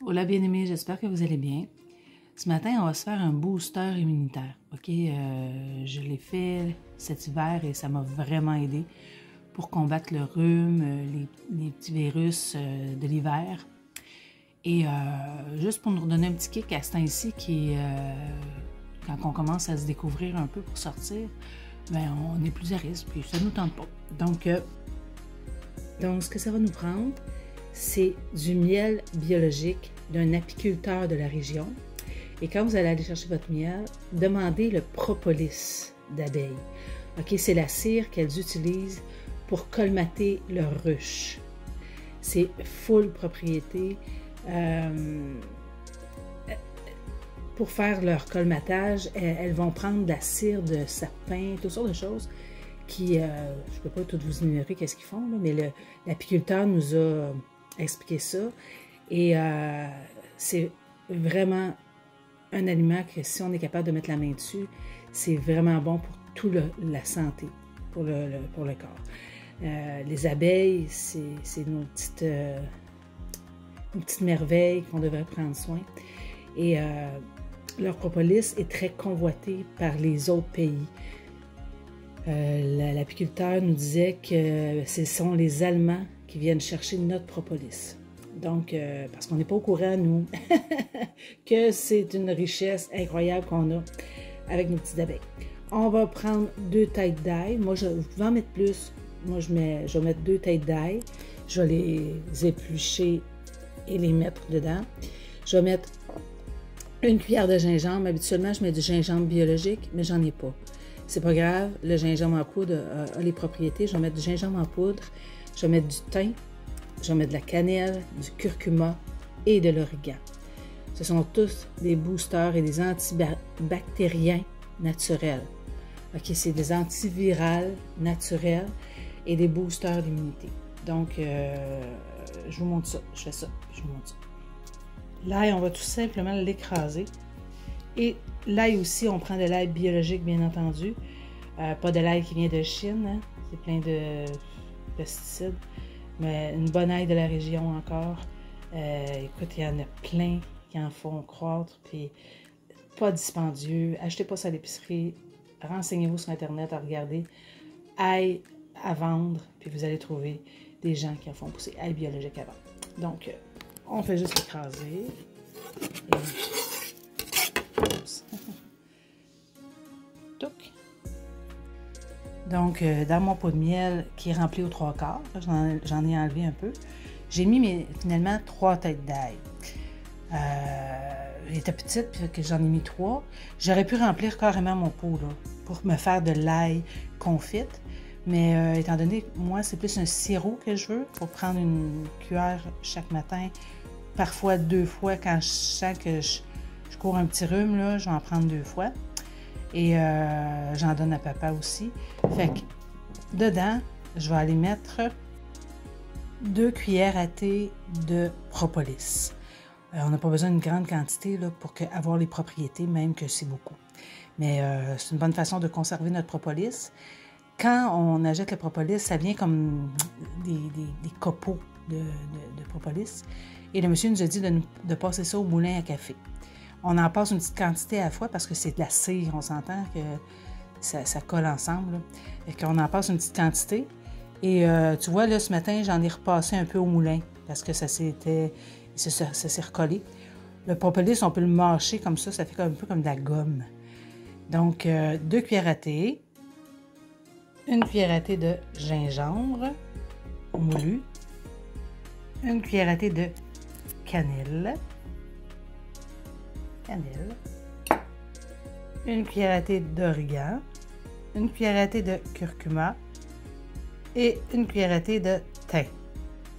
Hola bien-aimés, j'espère que vous allez bien. Ce matin, on va se faire un booster immunitaire. OK, je l'ai fait cet hiver et ça m'a vraiment aidé pour combattre le rhume, les petits virus de l'hiver. Et juste pour nous redonner un petit kick à ce temps-ci, quand on commence à se découvrir un peu pour sortir, ben, on est plus à risque, puis ça ne nous tente pas. Donc, ce que ça va nous prendre, c'est du miel biologique d'un apiculteur de la région. Et quand vous allez aller chercher votre miel, demandez le propolis d'abeilles. OK, c'est la cire qu'elles utilisent pour colmater leurs ruches. C'est full propriété. Pour faire leur colmatage, elles vont prendre de la cire de sapin, toutes sortes de choses qui, je ne peux pas tout vous ignorer qu'est-ce qu'ils font, là, mais l'apiculteur nous a expliqué ça. Et c'est vraiment un aliment que si on est capable de mettre la main dessus, c'est vraiment bon pour toute la santé, pour le corps. Les abeilles, c'est nos petites merveilles qu'on devrait prendre soin. Et leur propolis est très convoité par les autres pays. L'apiculteur nous disait que ce sont les Allemands qui viennent chercher notre propolis. Donc, parce qu'on n'est pas au courant, nous, que c'est une richesse incroyable qu'on a avec nos petites abeilles. On va prendre 2 têtes d'ail. Moi, vous pouvez en mettre plus. Moi, je vais mettre 2 têtes d'ail. Je vais les éplucher et les mettre dedans. Je vais mettre 1 cuillère de gingembre. Habituellement, je mets du gingembre biologique, mais j'en ai pas. C'est pas grave, le gingembre en poudre a les propriétés. Je vais mettre du gingembre en poudre. Je vais mettre du thym. Je vais mettre de la cannelle, du curcuma et de l'origan. Ce sont tous des boosters et des antibactériens naturels. OK, c'est des antivirales naturels et des boosters d'immunité. Donc, je vous montre ça. Je fais ça, je vous montre ça. L'ail, on va tout simplement l'écraser. Et l'ail aussi, on prend de l'ail biologique, bien entendu. Pas de l'ail qui vient de Chine, hein? C'est plein de pesticides. Mais une bonne ail de la région encore. Écoute, il y en a plein qui en font croître, puis pas dispendieux. Achetez pas ça à l'épicerie. Renseignez-vous sur Internet à regarder. Ail à vendre, puis vous allez trouver des gens qui en font pousser ail biologique à vendre. Donc, on fait juste écraser. Touc. Donc, dans mon pot de miel qui est rempli aux 3/4, j'en ai enlevé un peu, j'ai mis finalement 3 têtes d'ail. J'étais petite, puis que j'en ai mis 3. J'aurais pu remplir carrément mon pot là, pour me faire de l'ail confite. Mais étant donné que moi, c'est plus un sirop que je veux, pour prendre une cuillère chaque matin, parfois 2 fois quand je sens que je cours un petit rhume, là, je vais en prendre 2 fois. Et j'en donne à papa aussi. Fait que dedans, je vais aller mettre 2 cuillères à thé de propolis. On n'a pas besoin d'une grande quantité là, pour avoir les propriétés, même que c'est beaucoup. Mais c'est une bonne façon de conserver notre propolis. Quand on achète le propolis, ça vient comme des copeaux de propolis. Et le monsieur nous a dit de passer ça au moulin à café. On en passe une petite quantité à la fois parce que c'est de la cire, on s'entend que ça colle ensemble. Et qu'on en passe une petite quantité. Et tu vois, là, ce matin, j'en ai repassé un peu au moulin parce que ça s'est recollé. Le propolis, on peut le mâcher comme ça fait un peu comme de la gomme. Donc, 2 cuillères à thé, 1 cuillère à thé de gingembre moulu, 1 cuillère à thé de cannelle, 1 cuillère à thé d'origan, 1 cuillère à thé de curcuma et 1 cuillère à thé de thym.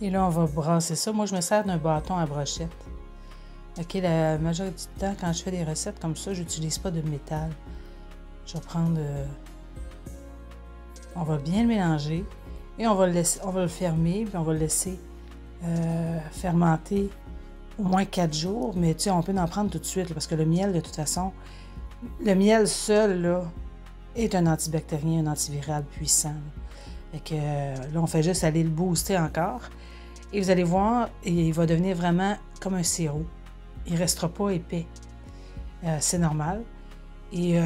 Et là, on va brasser ça. Moi, je me sers d'un bâton à brochette. OK, la majorité du temps, quand je fais des recettes comme ça, je n'utilise pas de métal. Je vais prendre... on va bien le mélanger et on va le fermer, puis on va le laisser fermenter au moins 4 jours, mais tu sais, on peut en prendre tout de suite, là, parce que le miel, de toute façon, le miel seul, là, est un antibactérien, un antiviral puissant. Fait que là, on fait juste aller le booster encore. Et vous allez voir, il va devenir vraiment comme un sirop. Il ne restera pas épais. C'est normal. Et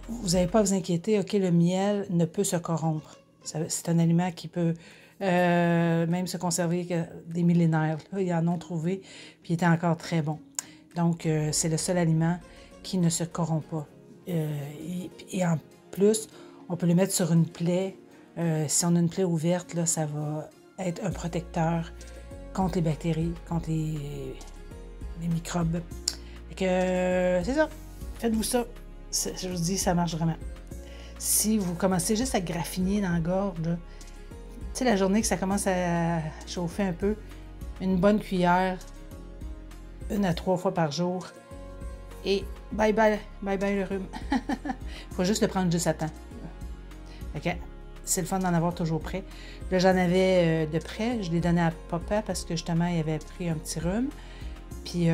vous n'avez pas à vous inquiéter, OK, le miel ne peut se corrompre. C'est un aliment qui peut même se conserver des millénaires. Là, ils en ont trouvé, puis il était encore très bon. Donc, c'est le seul aliment qui ne se corrompt pas. Et en plus, on peut le mettre sur une plaie. Si on a une plaie ouverte, là, ça va être un protecteur contre les bactéries, contre les microbes. Fait que c'est ça. Faites-vous ça. Je vous dis, ça marche vraiment. Si vous commencez juste à graffiner dans la gorge, tu sais, la journée que ça commence à chauffer un peu, une bonne cuillère, 1 à 3 fois par jour, et bye bye le rhume. Il faut juste le prendre juste à temps. OK. C'est le fun d'en avoir toujours prêt. Là, j'en avais de près. Je l'ai donné à papa parce que justement, il avait pris un petit rhume. Puis,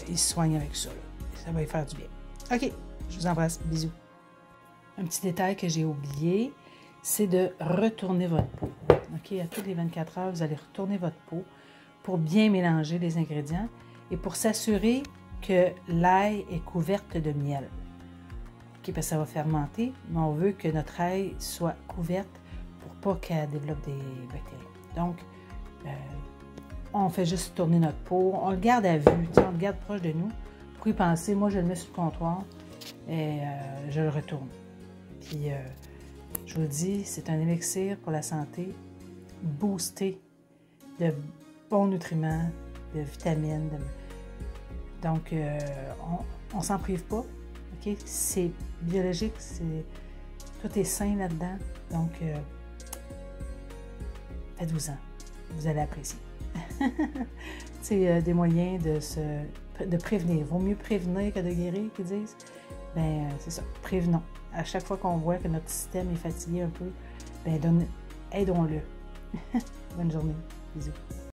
il se soigne avec ça. Là. Ça va lui faire du bien. OK. Je vous embrasse. Bisous. Un petit détail que j'ai oublié, c'est de retourner votre peau. OK? À toutes les 24 heures, vous allez retourner votre peau pour bien mélanger les ingrédients et pour s'assurer que l'ail est couverte de miel. OK? Parce que ça va fermenter, mais on veut que notre ail soit couverte pour pas qu'elle développe des bactéries. Donc, on fait juste tourner notre peau. On le garde à vue, on le garde proche de nous. Pour y penser, moi, je le mets sur le comptoir et je le retourne. Puis, je vous le dis, c'est un élixir pour la santé, boosté de bons nutriments, de vitamines. Donc, on ne s'en prive pas. Okay? C'est biologique, tout est sain là-dedans. Donc, faites-vous-en. Vous allez apprécier. C'est des moyens de prévenir. Vaut mieux prévenir que de guérir, qu'ils disent. Bien, c'est ça. Prévenons. À chaque fois qu'on voit que notre système est fatigué un peu, bien, aidons-le. Bonne journée. Bisous.